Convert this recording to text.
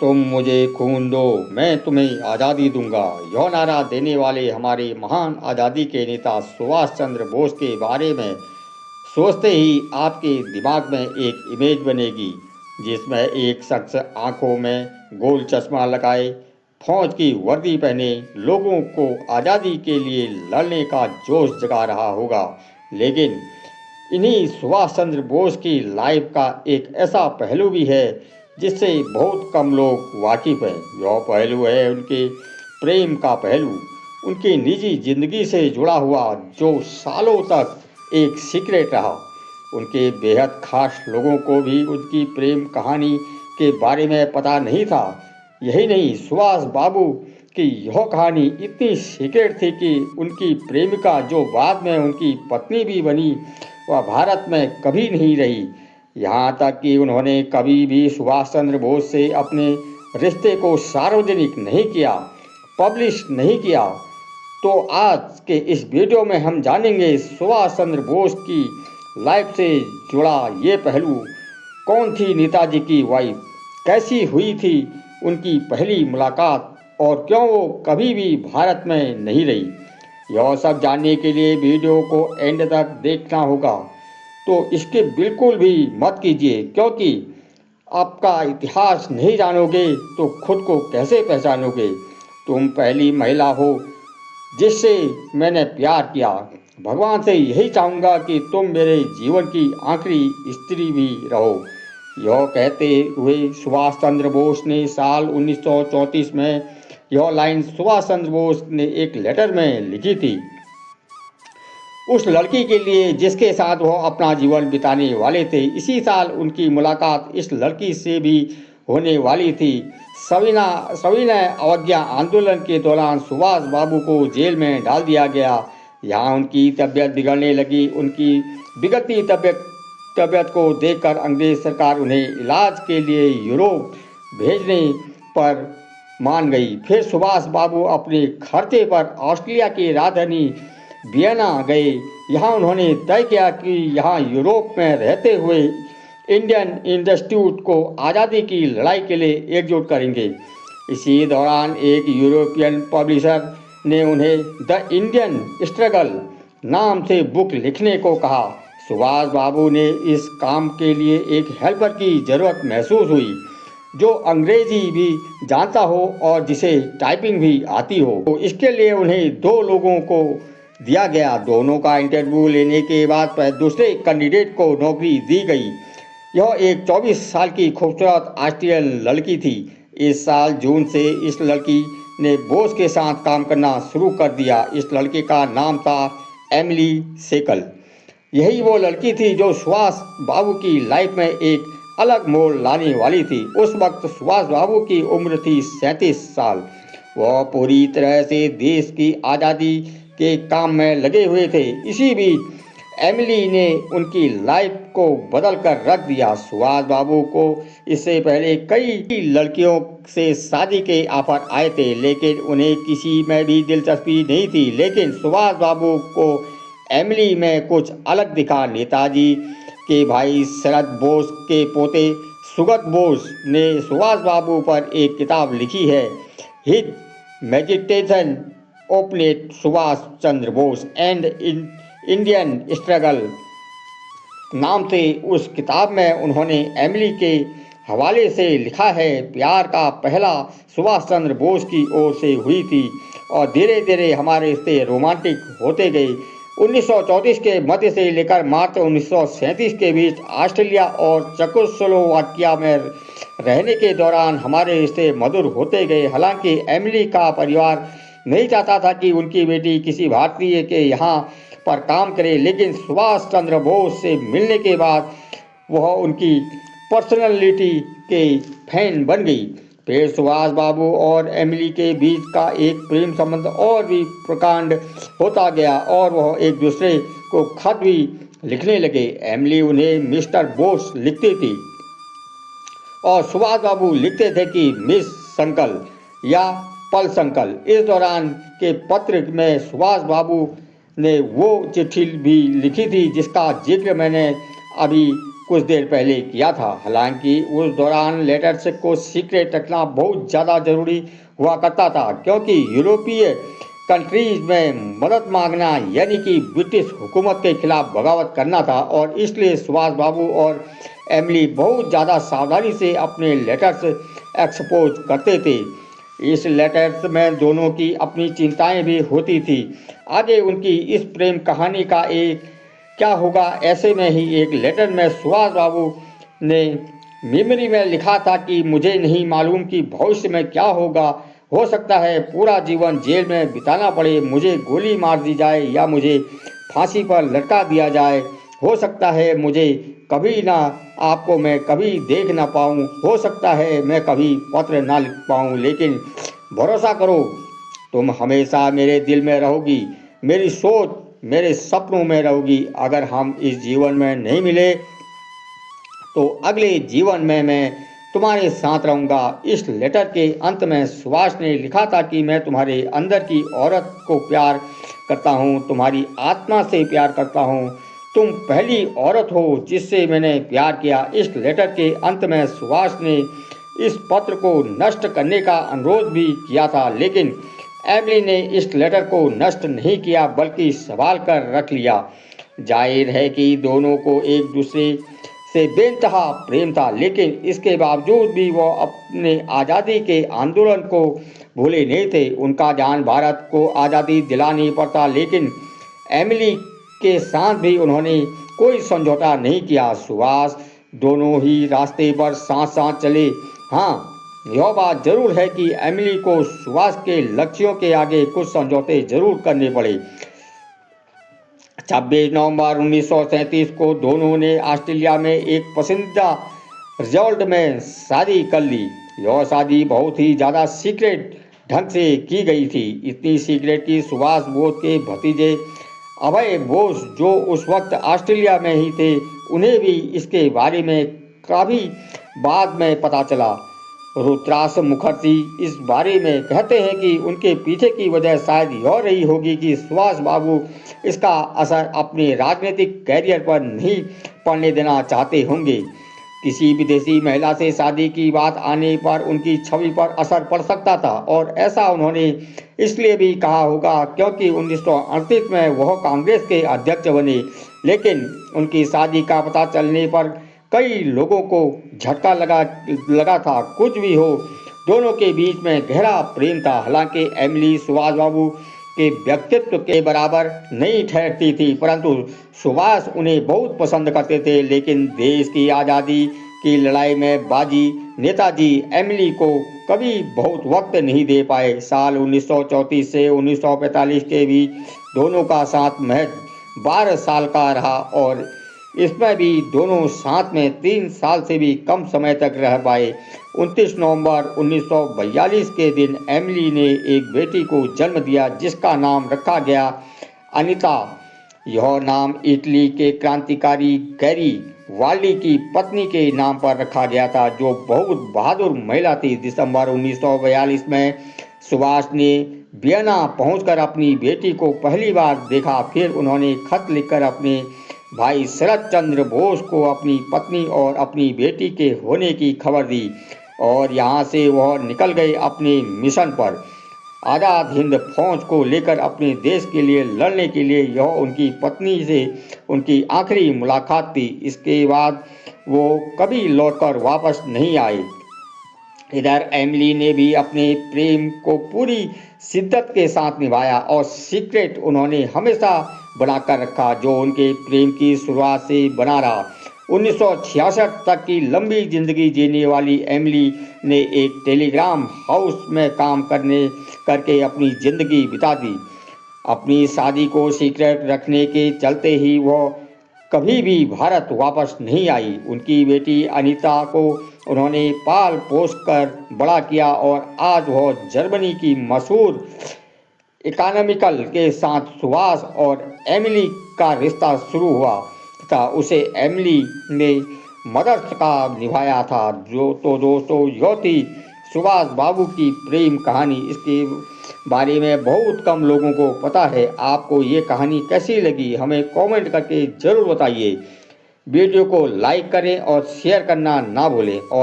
तुम मुझे खून दो, मैं तुम्हें आज़ादी दूंगा। यह नारा देने वाले हमारे महान आज़ादी के नेता सुभाष चंद्र बोस के बारे में सोचते ही आपके दिमाग में एक इमेज बनेगी, जिसमें एक शख्स आंखों में गोल चश्मा लगाए, फौज की वर्दी पहने, लोगों को आज़ादी के लिए लड़ने का जोश जगा रहा होगा। लेकिन इन्हीं सुभाष चंद्र बोस की लाइफ का एक ऐसा पहलू भी है जिससे बहुत कम लोग वाकिफ हैं। यह पहलू है उनके प्रेम का पहलू, उनकी निजी जिंदगी से जुड़ा हुआ, जो सालों तक एक सीक्रेट रहा। उनके बेहद खास लोगों को भी उनकी प्रेम कहानी के बारे में पता नहीं था। यही नहीं, सुभाष बाबू की यह कहानी इतनी सीक्रेट थी कि उनकी प्रेमिका, जो बाद में उनकी पत्नी भी बनी, वह भारत में कभी नहीं रही। यहाँ तक कि उन्होंने कभी भी सुभाष चंद्र बोस से अपने रिश्ते को सार्वजनिक नहीं किया, पब्लिश नहीं किया। तो आज के इस वीडियो में हम जानेंगे सुभाष चंद्र बोस की लाइफ से जुड़ा ये पहलू। कौन थी नेताजी की वाइफ, कैसी हुई थी उनकी पहली मुलाकात, और क्यों वो कभी भी भारत में नहीं रही। यह सब जानने के लिए वीडियो को एंड तक देखना होगा। तो इसके बिल्कुल भी मत कीजिए, क्योंकि आपका इतिहास नहीं जानोगे तो खुद को कैसे पहचानोगे। तुम पहली महिला हो जिससे मैंने प्यार किया। भगवान से यही चाहूँगा कि तुम मेरे जीवन की आखिरी स्त्री भी रहो। यह कहते हुए सुभाष चंद्र बोस ने साल 1934 में यह लाइन सुभाष चंद्र बोस ने एक लेटर में लिखी थी, उस लड़की के लिए जिसके साथ वह अपना जीवन बिताने वाले थे। इसी साल उनकी मुलाकात इस लड़की से भी होने वाली थी। सविनय अवज्ञा आंदोलन के दौरान सुभाष बाबू को जेल में डाल दिया गया। यहाँ उनकी तबीयत बिगड़ने लगी। उनकी बिगड़ती तबीयत को देखकर अंग्रेज सरकार उन्हें इलाज के लिए यूरोप भेजने पर मान गई। फिर सुभाष बाबू अपने खर्चे पर ऑस्ट्रेलिया की राजधानी वियना गए। यहाँ उन्होंने तय किया कि यहाँ यूरोप में रहते हुए इंडियन इंस्टीट्यूट को आज़ादी की लड़ाई के लिए एकजुट करेंगे। इसी दौरान एक यूरोपियन पब्लिशर ने उन्हें द इंडियन स्ट्रगल नाम से बुक लिखने को कहा। सुभाष बाबू ने इस काम के लिए एक हेल्पर की ज़रूरत महसूस हुई, जो अंग्रेजी भी जानता हो और जिसे टाइपिंग भी आती हो। तो इसके लिए उन्हें 2 लोगों को दिया गया। दोनों का इंटरव्यू लेने के बाद दूसरे कैंडिडेट को नौकरी दी गई। यह एक 24 साल की खूबसूरत ऑस्ट्रेलियन लड़की थी। इस साल जून से इस लड़की ने बोस के साथ काम करना शुरू कर दिया। इस लड़के का नाम था एमिली सेकल। यही वो लड़की थी जो सुभाष बाबू की लाइफ में एक अलग मोड़ लाने वाली थी। उस वक्त सुभाष बाबू की उम्र थी 37 साल। वह पूरी तरह से देश की आज़ादी के काम में लगे हुए थे। इसी बीच एमिली ने उनकी लाइफ को बदल कर रख दिया। सुभाष बाबू को इससे पहले कई लड़कियों से शादी के ऑफर आए थे, लेकिन उन्हें किसी में भी दिलचस्पी नहीं थी। लेकिन सुभाष बाबू को एमिली में कुछ अलग दिखा। नेताजी के भाई शरद बोस के पोते सुगत बोस ने सुभाष बाबू पर एक किताब लिखी है, his meditation on Subhash Chandra Bose and Indian struggle नाम से। उस किताब में उन्होंने एमिली के हवाले से लिखा है, प्यार का पहला सुभाष चंद्र बोस की ओर से हुई थी और धीरे धीरे हमारे रिश्ते रोमांटिक होते गए। 1934 के मध्य से लेकर मार्च 1937 के बीच ऑस्ट्रेलिया और चेकोस्लोवाकिया में रहने के दौरान हमारे रिश्ते मधुर होते गए। हालांकि एमिली का परिवार नहीं चाहता था कि उनकी बेटी किसी भारतीय के यहाँ पर काम करे, लेकिन सुभाष चंद्र बोस से मिलने के बाद वह उनकी पर्सनालिटी के फैन बन गई। फिर सुभाष बाबू और एमिली के बीच का एक प्रेम संबंध और भी प्रकांड होता गया और वह एक दूसरे को खत भी लिखने लगे। एमिली उन्हें मिस्टर बोस लिखती थी और सुभाष बाबू लिखते थे कि मिस संकल या पल संकल। इस दौरान के पत्र में सुभाष बाबू ने वो चिट्ठी भी लिखी थी जिसका जिक्र मैंने अभी कुछ देर पहले किया था। हालांकि उस दौरान लेटर्स को सीक्रेट रखना बहुत ज़्यादा ज़रूरी हुआ करता था, क्योंकि यूरोपीय कंट्रीज में मदद मांगना यानी कि ब्रिटिश हुकूमत के खिलाफ बगावत करना था, और इसलिए सुभाष बाबू और एमिली बहुत ज़्यादा सावधानी से अपने लेटर्स एक्सपोज करते थे। इस लेटर्स में दोनों की अपनी चिंताएं भी होती थी। आगे उनकी इस प्रेम कहानी का एक क्या होगा, ऐसे में ही एक लेटर में सुभाष बाबू ने मेमोरी में लिखा था कि मुझे नहीं मालूम कि भविष्य में क्या होगा, हो सकता है पूरा जीवन जेल में बिताना पड़े, मुझे गोली मार दी जाए या मुझे फांसी पर लटका दिया जाए, हो सकता है मुझे कभी ना आपको मैं कभी देख ना पाऊँ, हो सकता है मैं कभी पत्र ना लिख पाऊँ, लेकिन भरोसा करो तुम हमेशा मेरे दिल में रहोगी, मेरी सोच मेरे सपनों में रहोगी। अगर हम इस जीवन में नहीं मिले तो अगले जीवन में मैं तुम्हारे साथ रहूँगा। इस लेटर के अंत में सुभाष ने लिखा था कि मैं तुम्हारे अंदर की औरत को प्यार करता हूँ, तुम्हारी आत्मा से प्यार करता हूँ, तुम पहली औरत हो जिससे मैंने प्यार किया। इस लेटर के अंत में सुभाष ने इस पत्र को नष्ट करने का अनुरोध भी किया था, लेकिन एमिली ने इस लेटर को नष्ट नहीं किया बल्कि संभाल कर रख लिया। जाहिर है कि दोनों को एक दूसरे से बेइंतहा प्रेम था, लेकिन इसके बावजूद भी वो अपने आज़ादी के आंदोलन को भूले नहीं थे। उनका ध्यान भारत को आज़ादी दिलाने पर था, लेकिन एमिली के साथ भी उन्होंने कोई समझौता नहीं किया। सुभाष दोनों ही रास्ते पर साथ साथ चले। हाँ, यह बात जरूर है कि एमिली को सुभाष के लक्ष्यों के आगे कुछ समझौते जरूर करने पड़े। 26 नवंबर 1937 को दोनों ने ऑस्ट्रेलिया में एक पसंदीदा रिजॉर्ट में शादी कर ली। यह शादी बहुत ही ज़्यादा सीक्रेट ढंग से की गई थी, इतनी सीक्रेट कि सुभाष बोस के भतीजे अभय बोस जो उस वक्त ऑस्ट्रेलिया में ही थे, उन्हें भी इसके बारे में काफ़ी बाद में पता चला। रुद्राक्ष मुखर्जी इस बारे में कहते हैं कि उनके पीछे की वजह शायद यह रही होगी कि सुभाष बाबू इसका असर अपने राजनीतिक कैरियर पर नहीं पड़ने देना चाहते होंगे। किसी विदेशी महिला से शादी की बात आने पर उनकी छवि पर असर पड़ सकता था, और ऐसा उन्होंने इसलिए भी कहा होगा क्योंकि 1938 में वह कांग्रेस के अध्यक्ष बने, लेकिन उनकी शादी का पता चलने पर कई लोगों को झटका लगा था। कुछ भी हो, दोनों के बीच में गहरा प्रेम था। हालांकि एमिली सुभाष बाबू के व्यक्तित्व के बराबर नहीं ठहरती थी, परंतु सुभाष उन्हें बहुत पसंद करते थे। लेकिन देश की आज़ादी की लड़ाई में बाजी नेताजी एमिली को कभी बहुत वक्त नहीं दे पाए। साल 1934 से 1945 के बीच दोनों का साथ महज 12 साल का रहा, और इसमें भी दोनों साथ में 3 साल से भी कम समय तक रह पाए। 29 नवंबर 1942 के दिन एमिली ने एक बेटी को जन्म दिया जिसका नाम रखा गया अनीता। यह नाम इटली के क्रांतिकारी गैरी वाल्डी की पत्नी के नाम पर रखा गया था, जो बहुत बहादुर महिला थी। दिसंबर 1942 में सुभाष ने वियना पहुंचकर अपनी बेटी को पहली बार देखा। फिर उन्होंने खत लिखकर अपने भाई शरद चंद्र बोस को अपनी पत्नी और अपनी बेटी के होने की खबर दी, और यहाँ से वह निकल गए अपने मिशन पर। आज़ाद हिंद फौज को लेकर अपने देश के लिए लड़ने के लिए यह उनकी पत्नी से उनकी आखिरी मुलाकात थी। इसके बाद वो कभी लौटकर वापस नहीं आए। इधर एमिली ने भी अपने प्रेम को पूरी शिद्दत के साथ निभाया, और सीक्रेट उन्होंने हमेशा बनाकर रखा जो उनके प्रेम की शुरुआत से बना रहा। 1966 तक की लंबी जिंदगी जीने वाली एमिली ने एक टेलीग्राम हाउस में काम करके अपनी जिंदगी बिता दी। अपनी शादी को सीक्रेट रखने के चलते ही वह कभी भी भारत वापस नहीं आई। उनकी बेटी अनीता को उन्होंने पाल पोस कर बड़ा किया, और आज वह जर्मनी की मशहूर इकोनॉमिकल के साथ सुभाष और एमिली का रिश्ता शुरू हुआ तथा उसे एमिली ने मदर्स का निभाया था। जो तो दोस्तों यह थी सुभाष बाबू की प्रेम कहानी। इसके बारे में बहुत कम लोगों को पता है। आपको ये कहानी कैसी लगी हमें कमेंट करके ज़रूर बताइए। वीडियो को लाइक करें और शेयर करना ना भूलें और